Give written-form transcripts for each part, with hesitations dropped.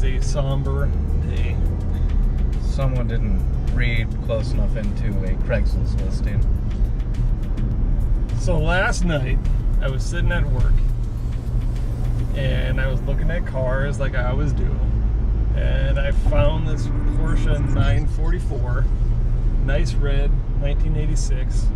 is a somber day. Someone didn't read close enough into a Craigslist listing. So last night, I was sitting at work, and I was looking at cars like I always do, and I found this Porsche 944, nice red, 1986.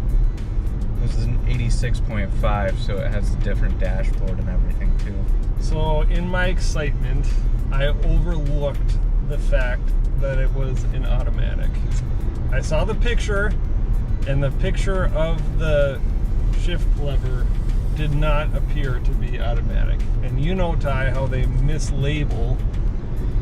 This is an 86.5, so it has a different dashboard and everything too. So in my excitement, I overlooked the fact that it was an automatic. I saw the picture, and the picture of the shift lever did not appear to be automatic. And you know, Ty, how they mislabel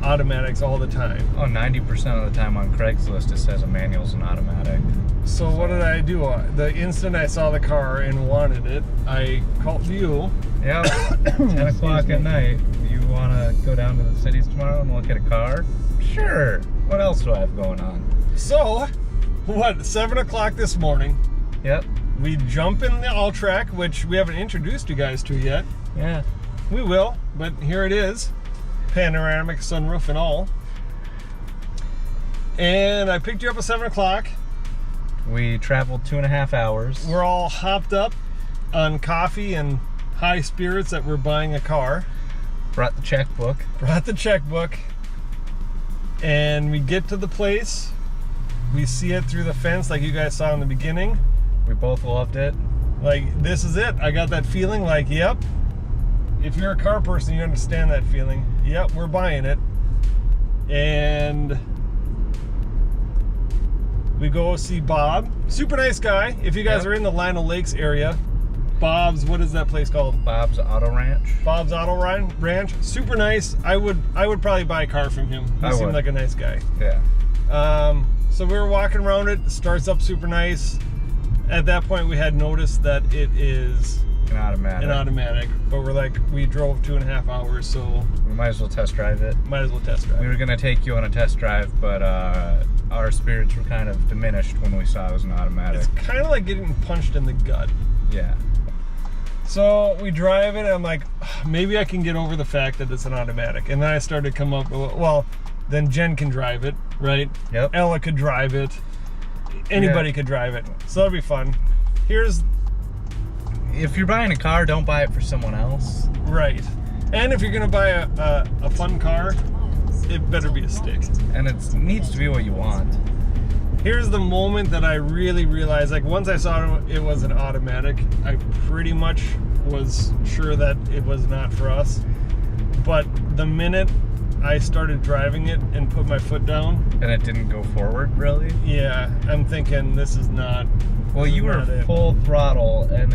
automatics all the time. Oh, 90% of the time on Craigslist it says a manual's an automatic. So what did I do? The instant I saw the car and wanted it, I called you. Yep. 10 o'clock at night. You want to go down to the cities tomorrow and look at a car? Sure. What else do I have going on? So, 7 o'clock this morning, Yep. we jump in the All-Track, which we haven't introduced you guys to yet. Yeah. We will, but here it is. Panoramic sunroof and all. And I picked you up at 7 o'clock. We traveled 2.5 hours. We're all hopped up on coffee and high spirits that we're buying a car. Brought the checkbook. Brought the checkbook. And we get to the place. We see it through the fence like you guys saw in the beginning. We both loved it. Like, this is it. I got that feeling like, yep. If you're a car person, you understand that feeling. Yep, we're buying it. And we go see Bob. Super nice guy. If you guys are in the Lino Lakes area, Bob's, what is that place called? Bob's Auto Ranch. Bob's Auto Ranch. Super nice. I would probably buy a car from him. He seemed like a nice guy. Yeah. So we were walking around it. Starts up super nice. At that point, we had noticed that it is an automatic. But we're like, we drove 2.5 hours, so we might as well test drive it. Might as well test drive. We were gonna take you on a test drive, but our spirits were kind of diminished when we saw it was an automatic. It's kind of like getting punched in the gut. Yeah. So we drive it, and I'm like, maybe I can get over the fact that it's an automatic. And then I started to come up with, well, then Jen can drive it, right? Yep. Ella could drive it. Anybody could drive it. So that'll be fun. If you're buying a car, don't buy it for someone else. Right. And if you're gonna buy a fun car, it better be a stick. And it needs to be what you want. Here's the moment that I really realized, like, once I saw it was an automatic, I pretty much was sure that it was not for us. But the minute I started driving it and put my foot down, and it didn't go forward, really? Yeah, I'm thinking this is not. Well, you were full throttle, and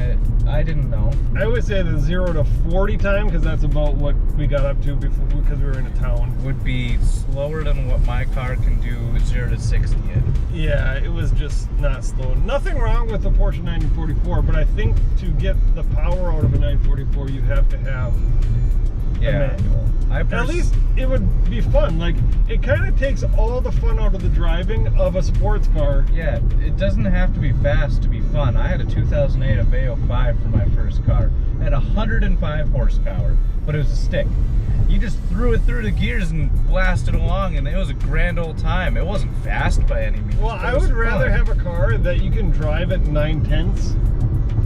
I didn't know. I always say the 0 to 40 time, because that's about what we got up to before, because we were in a town. Would be slower than what my car can do 0 to 60 in. Yeah, it was just not slow. Nothing wrong with the Porsche 944, but I think to get the power out of a 944, you have to have a manual. At least it would be fun. Like, it kind of takes all the fun out of the driving of a sports car. Yeah, it doesn't have to be fast to be fun. I had a 2008 Aveo 5 for my first car. It had 105 horsepower, but it was a stick. You just threw it through the gears and blasted along, and it was a grand old time. It wasn't fast by any means. Well, I would rather have a car that you can drive at 9/10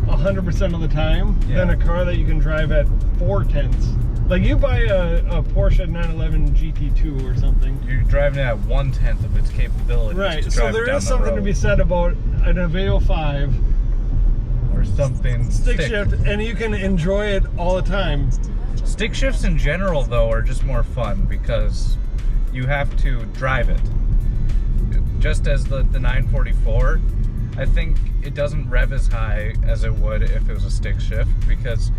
100% of the time than a car that you can drive at 4/10. Like, you buy a Porsche 911 GT2 or something. You're driving it at 1/10 of its capability. Right, so there is something to be said about an Aveo 5 or something stick shift, and you can enjoy it all the time. Stick shifts in general, though, are just more fun because you have to drive it. Just as the 944, I think it doesn't rev as high as it would if it was a stick shift, because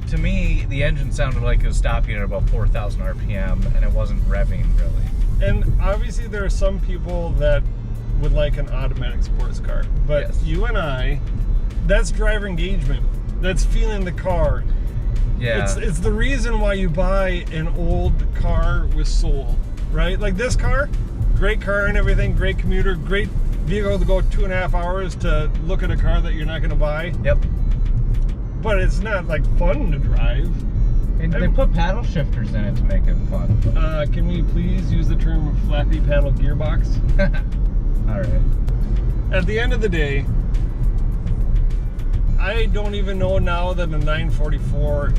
to me, the engine sounded like it was stopping at about 4,000 RPM, and it wasn't revving, really. And obviously there are some people that would like an automatic sports car, but you and I, that's driver engagement. That's feeling the car. Yeah. It's the reason why you buy an old car with soul, right? Like this car, great car and everything, great commuter, great vehicle to go 2.5 hours to look at a car that you're not going to buy. Yep. But it's not like fun to drive. And they put paddle shifters in it to make it fun. can we please use the term flappy paddle gearbox? All right. At the end of the day, I don't even know now that a 944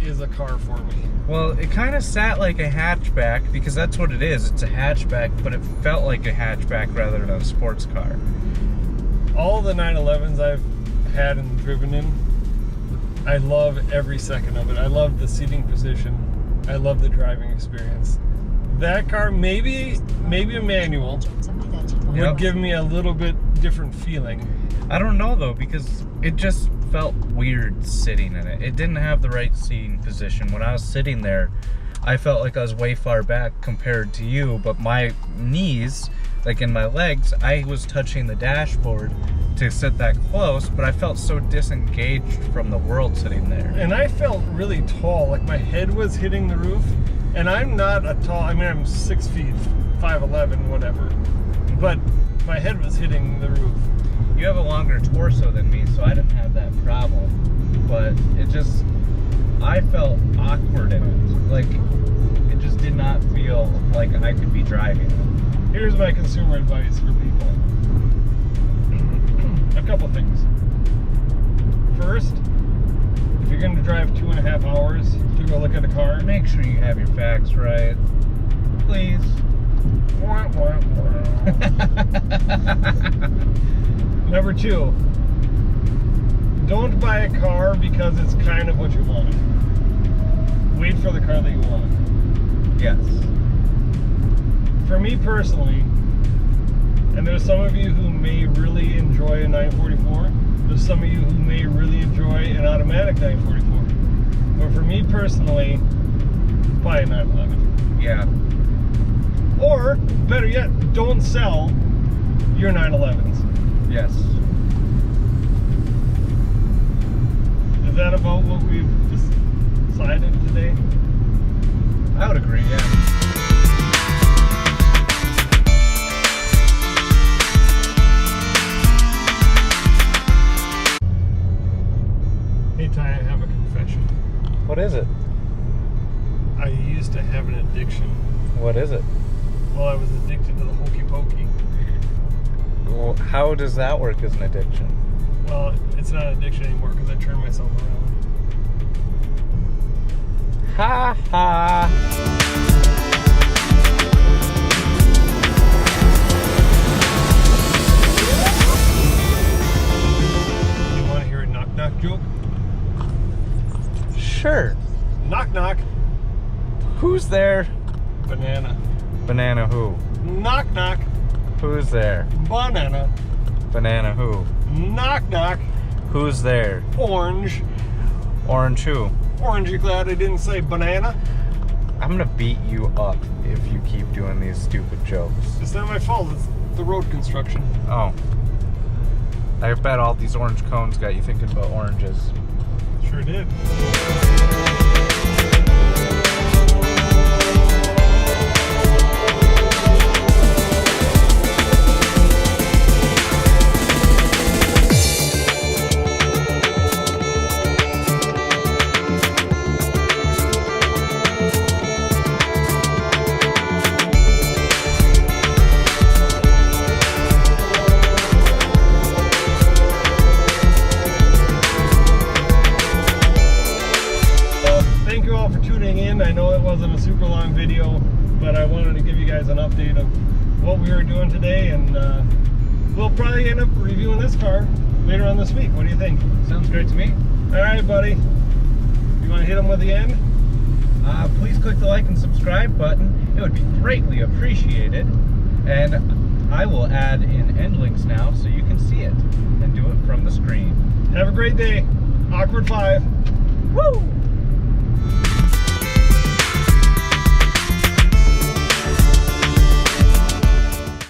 is a car for me. Well, it kind of sat like a hatchback because that's what it is. It's a hatchback, but it felt like a hatchback rather than a sports car. All the 911s I've had and driven in, I love every second of it. I love the seating position. I love the driving experience. That car, maybe a manual, would give me a little bit different feeling. I don't know though, because it just felt weird sitting in it. It didn't have the right seating position. When I was sitting there, I felt like I was way far back compared to you, but my knees, like in my legs, I was touching the dashboard to sit that close, but I felt so disengaged from the world sitting there. And I felt really tall, like my head was hitting the roof, and I'm not a tall, I mean, I'm 6 feet, 5'11", whatever, but my head was hitting the roof. You have a longer torso than me, so I didn't have that problem, but I felt awkward in it. Like, it just did not feel like I could be driving. Here's my consumer advice for people. A couple things. First, if you're going to drive 2.5 hours to go look at a car, Make sure you have your facts right. Please. Number 2, don't buy a car because it's kind of what you want. Wait for the car that you want. Yes. For me personally, and there's some of you who may really enjoy a 944, there's some of you who may really enjoy an automatic 944. But for me personally, buy a 911. Yeah. Or, better yet, don't sell your 911s. Yes. Is that about what we've decided today? I would agree, yeah. Hey Ty, I have a confession. What is it? I used to have an addiction. What is it? Well, I was addicted to the hokey pokey. Well, how does that work as an addiction? Well, it's not an addiction anymore because I turned myself around. Ha ha! You want to hear a knock-knock joke? Sure. Knock-knock. Who's there? Banana. Banana who? Knock-knock. Who's there? Banana. Banana who? Knock-knock. Who's there? Orange. Orange who? Orange, you glad I didn't say banana? I'm gonna beat you up if you keep doing these stupid jokes. It's not my fault. It's the road construction. Oh. I bet all these orange cones got you thinking about oranges. Sure did. I know it wasn't a super long video, but I wanted to give you guys an update of what we were doing today, and we'll probably end up reviewing this car later on this week. What do you think? Sounds great to me. All right, buddy. You want to hit them with the end? Please click the like and subscribe button. It would be greatly appreciated. And I will add in end links now so you can see it and do it from the screen. Have a great day. Awkward 5. Woo!